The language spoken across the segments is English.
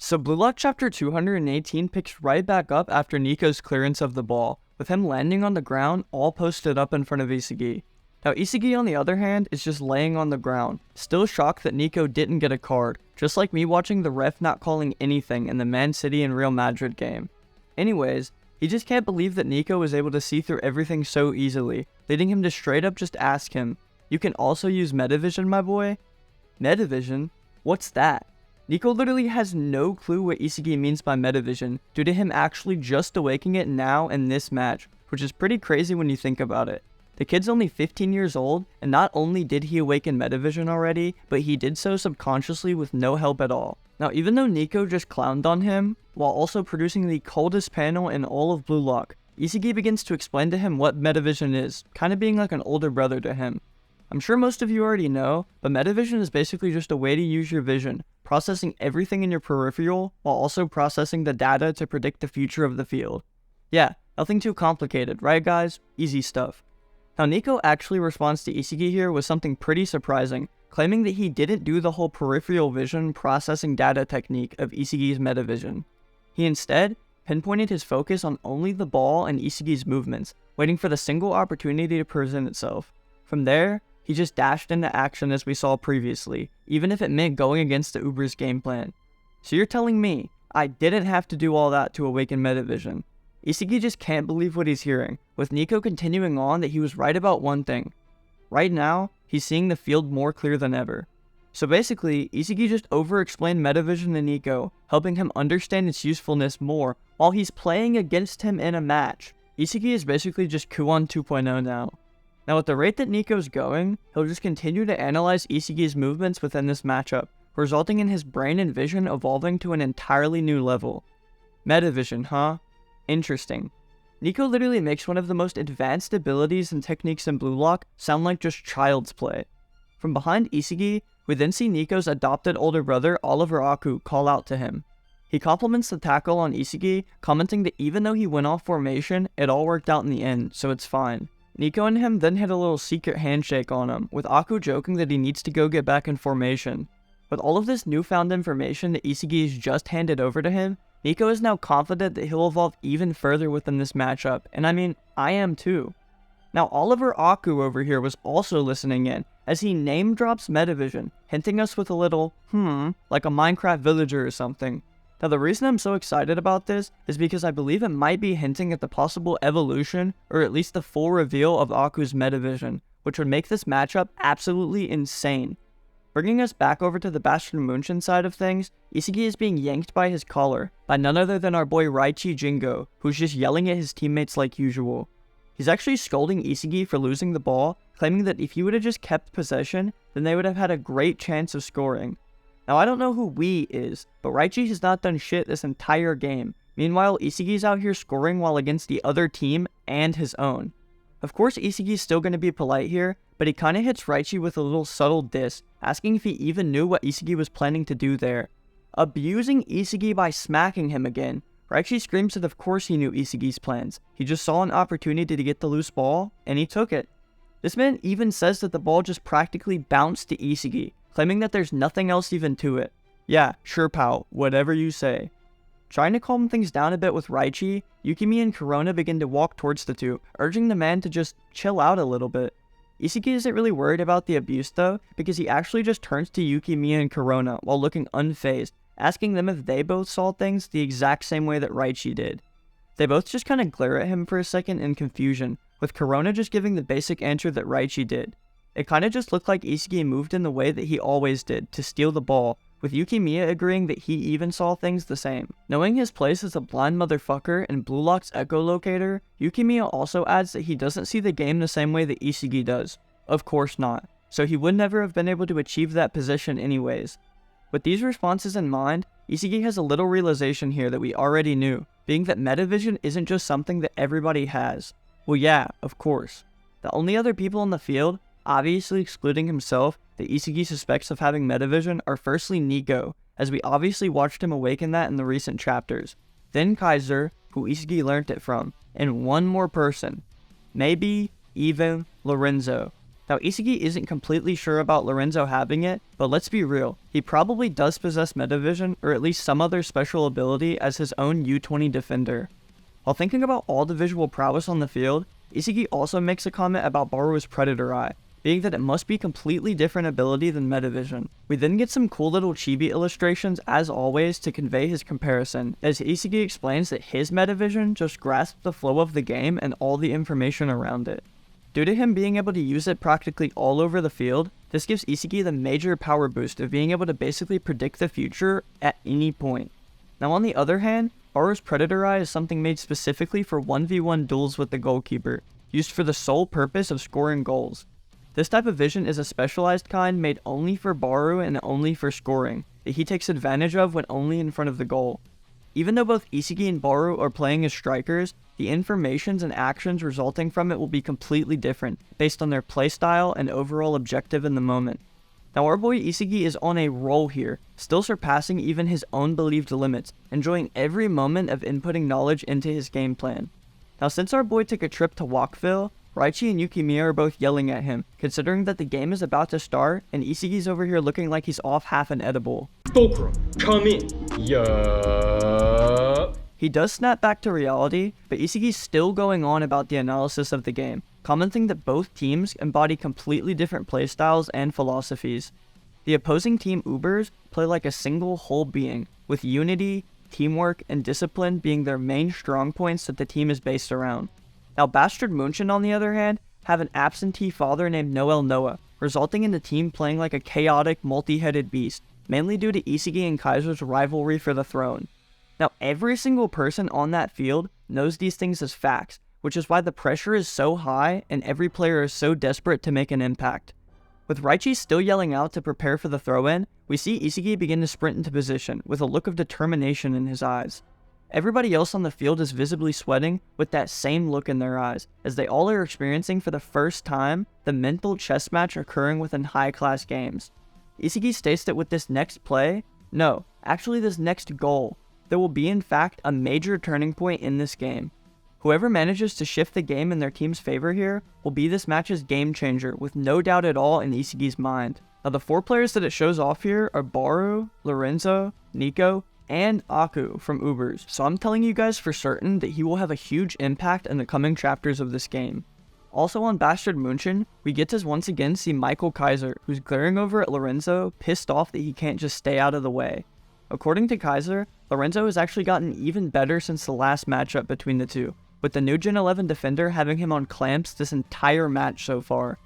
So bluelock chapter 218 picks right back up after Niko's clearance of the ball, with him landing on the ground all posted up in front of Isagi. Now Isagi on the other hand is just laying on the ground, still shocked that Niko didn't get a card, just like me watching the ref not calling anything in the Man City and Real Madrid game. Anyways, he just can't believe that Niko was able to see through everything so easily, leading him to straight up just ask him, "You can also use metavision, my boy?" Metavision? What's that? Niko literally has no clue what Isagi means by metavision, due to him actually just awakening it now in this match, which is pretty crazy when you think about it. The kid's only 15 years old, and not only did he awaken metavision already, but he did so subconsciously with no help at all. Now even though Niko just clowned on him, while also producing the coldest panel in all of bluelock, Isagi begins to explain to him what metavision is, kinda being like an older brother to him. I'm sure most of you already know, but metavision is basically just a way to use your vision, processing everything in your peripheral, while also processing the data to predict the future of the field. Yeah, nothing too complicated, right guys? Easy stuff. Now Niko actually responds to Isagi here with something pretty surprising, claiming that he didn't do the whole peripheral vision processing data technique of Isagi's metavision. He instead pinpointed his focus on only the ball and Isagi's movements, waiting for the single opportunity to present itself. From there, he just dashed into action as we saw previously, even if it meant going against the Uber's game plan. So you're telling me, I didn't have to do all that to awaken metavision? Isagi just can't believe what he's hearing, with Niko continuing on that he was right about one thing. Right now, he's seeing the field more clear than ever. So basically, Isagi just over-explained metavision to Niko, helping him understand its usefulness more while he's playing against him in a match. Isagi is basically just Kuon 2.0 now. Now at the rate that Niko's going, he'll just continue to analyze Isagi's movements within this matchup, resulting in his brain and vision evolving to an entirely new level. Metavision, huh? Interesting. Niko literally makes one of the most advanced abilities and techniques in bluelock sound like just child's play. From behind Isagi, we then see Niko's adopted older brother Oliver Aku call out to him. He compliments the tackle on Isagi, commenting that even though he went off formation, it all worked out in the end, so it's fine. Niko and him then hit a little secret handshake on him, with Aku joking that he needs to go get back in formation. With all of this newfound information that Isagi's just handed over to him, Niko is now confident that he'll evolve even further within this matchup, and I mean, I am too. Now Oliver Aku over here was also listening in, as he name drops metavision, hinting us with a little, like a Minecraft villager or something. Now the reason I'm so excited about this is because I believe it might be hinting at the possible evolution, or at least the full reveal of Aku's metavision, which would make this matchup absolutely insane. Bringing us back over to the Bastion Munshin side of things, Isagi is being yanked by his collar, by none other than our boy Raichi Jingo, who's just yelling at his teammates like usual. He's actually scolding Isagi for losing the ball, claiming that if he would have just kept possession, then they would have had a great chance of scoring. Now I don't know who "we" is, but Raichi has not done shit this entire game. Meanwhile, Isagi's out here scoring while against the other team and his own. Of course Isagi's still going to be polite here, but he kinda hits Raichi with a little subtle diss, asking if he even knew what Isagi was planning to do there. Abusing Isagi by smacking him again, Raichi screams that of course he knew Isagi's plans. He just saw an opportunity to get the loose ball, and he took it. This man even says that the ball just practically bounced to Isagi, claiming that there's nothing else even to it. Yeah, sure pal, whatever you say. Trying to calm things down a bit with Raichi, Yukimi and Corona begin to walk towards the two, urging the man to just chill out a little bit. Isagi isn't really worried about the abuse though, because he actually just turns to Yukimi and Corona while looking unfazed, asking them if they both saw things the exact same way that Raichi did. They both just kinda glare at him for a second in confusion, with Corona just giving the basic answer that Raichi did. It kinda just looked like Isagi moved in the way that he always did, to steal the ball, with Yukimiya agreeing that he even saw things the same. Knowing his place as a blind motherfucker in bluelock's echolocator, Yukimiya also adds that he doesn't see the game the same way that Isagi does. Of course not, so he would never have been able to achieve that position anyways. With these responses in mind, Isagi has a little realization here that we already knew, being that metavision isn't just something that everybody has. Well yeah, of course. The only other people in the field, obviously excluding himself, that Isagi suspects of having metavision are firstly Niko, as we obviously watched him awaken that in the recent chapters, then Kaiser, who Isagi learnt it from, and one more person. Maybe even Lorenzo. Now, Isagi isn't completely sure about Lorenzo having it, but let's be real, he probably does possess Metavision, or at least some other special ability as his own U20 defender. While thinking about all the visual prowess on the field, Isagi also makes a comment about Baru's Predator Eye, being that it must be completely different ability than Metavision. We then get some cool little chibi illustrations as always to convey his comparison, as Isagi explains that his Metavision just grasps the flow of the game and all the information around it. Due to him being able to use it practically all over the field, this gives Isagi the major power boost of being able to basically predict the future at any point. Now on the other hand, Baru's Predator Eye is something made specifically for 1v1 duels with the goalkeeper, used for the sole purpose of scoring goals. This type of vision is a specialized kind made only for Baru and only for scoring, that he takes advantage of when only in front of the goal. Even though both Isagi and Baru are playing as strikers, the informations and actions resulting from it will be completely different, based on their playstyle and overall objective in the moment. Now our boy Isagi is on a roll here, still surpassing even his own believed limits, enjoying every moment of inputting knowledge into his game plan. Now since our boy took a trip to Walkville, Raichi and Yukimiya are both yelling at him, considering that the game is about to start and Isagi's over here looking like he's off half an edible. Come in. Yeah. He does snap back to reality, but Isagi's still going on about the analysis of the game, commenting that both teams embody completely different playstyles and philosophies. The opposing team Ubers play like a single whole being, with unity, teamwork, and discipline being their main strong points that the team is based around. Now Bastard Munchen, on the other hand, have an absentee father named Noel Noah, resulting in the team playing like a chaotic, multi-headed beast, mainly due to Isagi and Kaiser's rivalry for the throne. Now every single person on that field knows these things as facts, which is why the pressure is so high and every player is so desperate to make an impact. With Raichi still yelling out to prepare for the throw-in, we see Isagi begin to sprint into position with a look of determination in his eyes. Everybody else on the field is visibly sweating with that same look in their eyes, as they all are experiencing for the first time the mental chess match occurring within high-class games. Isagi states that with this next play, no, actually this next goal, there will be in fact a major turning point in this game. Whoever manages to shift the game in their team's favor here will be this match's game changer with no doubt at all in Isagi's mind. Now the 4 players that it shows off here are Baru, Lorenzo, Niko, and Aiku from Ubers, so I'm telling you guys for certain that he will have a huge impact in the coming chapters of this game. Also on Bastard Munchen, we get to once again see Michael Kaiser, who's glaring over at Lorenzo, pissed off that he can't just stay out of the way. According to Kaiser, Lorenzo has actually gotten even better since the last matchup between the two, with the new Gen 11 defender having him on clamps this entire match so far.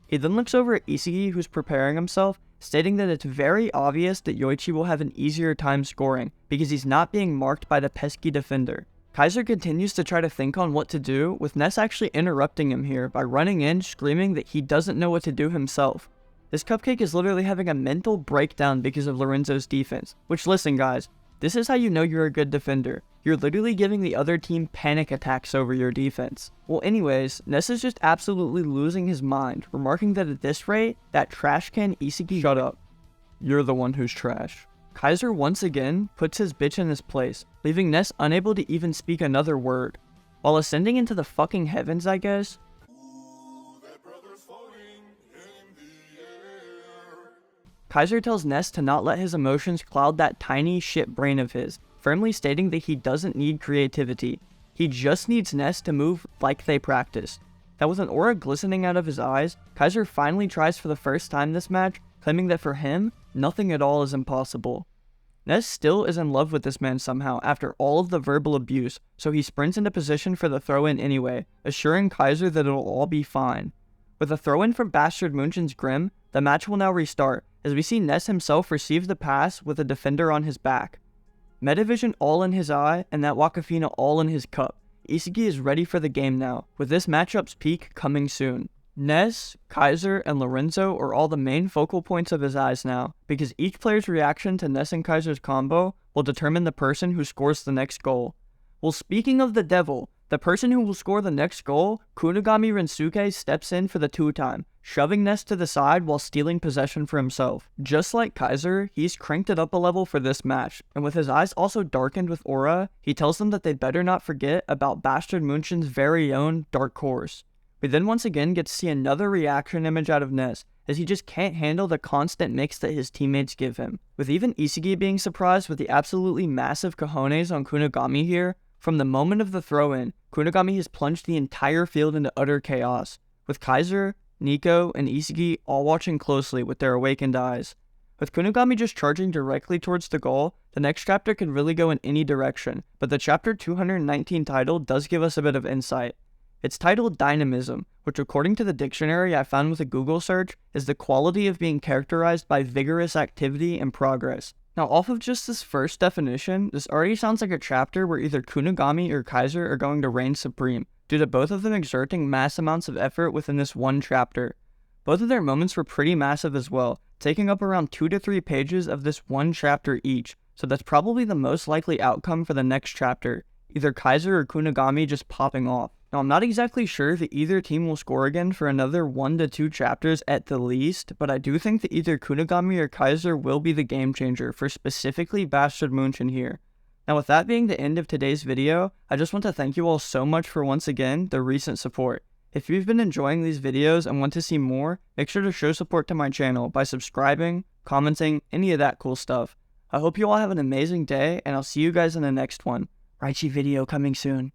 He then looks over at Isagi, who's preparing himself, stating that it's very obvious that Yoichi will have an easier time scoring, because he's not being marked by the pesky defender. Kaiser continues to try to think on what to do, with Ness actually interrupting him here by running in screaming that he doesn't know what to do himself. This cupcake is literally having a mental breakdown because of Lorenzo's defense, which listen guys, this is how you know you're a good defender. You're literally giving the other team panic attacks over your defense. Well anyways, Ness is just absolutely losing his mind, remarking that at this rate, that trash can Isagi— Shut up. You're the one who's trash. Kaiser once again puts his bitch in his place, leaving Ness unable to even speak another word. While ascending into the fucking heavens, I guess, Kaiser tells Ness to not let his emotions cloud that tiny shit brain of his, firmly stating that he doesn't need creativity. He just needs Ness to move like they practiced. Now with an aura glistening out of his eyes, Kaiser finally tries for the first time this match, claiming that for him, nothing at all is impossible. Ness still is in love with this man somehow after all of the verbal abuse, so he sprints into position for the throw-in anyway, assuring Kaiser that it'll all be fine. With a throw-in from Bastard Munchen's Grim, the match will now restart, as we see Ness himself receive the pass with a defender on his back. Metavision all in his eye, and that Wakafina all in his cup. Isagi is ready for the game now, with this matchup's peak coming soon. Ness, Kaiser, and Lorenzo are all the main focal points of his eyes now, because each player's reaction to Ness and Kaiser's combo will determine the person who scores the next goal. Well, speaking of the devil, the person who will score the next goal, Kunigami Rensuke steps in for the 2-time, shoving Ness to the side while stealing possession for himself. Just like Kaiser, he's cranked it up a level for this match, and with his eyes also darkened with aura, he tells them that they better not forget about Bastard Munchen's very own Dark Horse. We then once again get to see another reaction image out of Ness, as he just can't handle the constant mix that his teammates give him. With even Isagi being surprised with the absolutely massive cojones on Kunigami here, from the moment of the throw-in, Kunigami has plunged the entire field into utter chaos, with Kaiser, Niko, and Isagi all watching closely with their awakened eyes. With Kunigami just charging directly towards the goal, the next chapter can really go in any direction, but the chapter 219 title does give us a bit of insight. It's titled Dynamism, which according to the dictionary I found with a Google search, is the quality of being characterized by vigorous activity and progress. Now off of just this first definition, this already sounds like a chapter where either Kunigami or Kaiser are going to reign supreme, due to both of them exerting mass amounts of effort within this one chapter. Both of their moments were pretty massive as well, taking up around 2 to 3 pages of this one chapter each, so that's probably the most likely outcome for the next chapter, either Kaiser or Kunigami just popping off. Now I'm not exactly sure that either team will score again for another 1 to 2 chapters at the least, but I do think that either Kunigami or Kaiser will be the game changer for specifically Bastard München here. Now with that being the end of today's video, I just want to thank you all so much for once again the recent support. If you've been enjoying these videos and want to see more, make sure to show support to my channel by subscribing, commenting, any of that cool stuff. I hope you all have an amazing day, and I'll see you guys in the next one. Raichi video coming soon.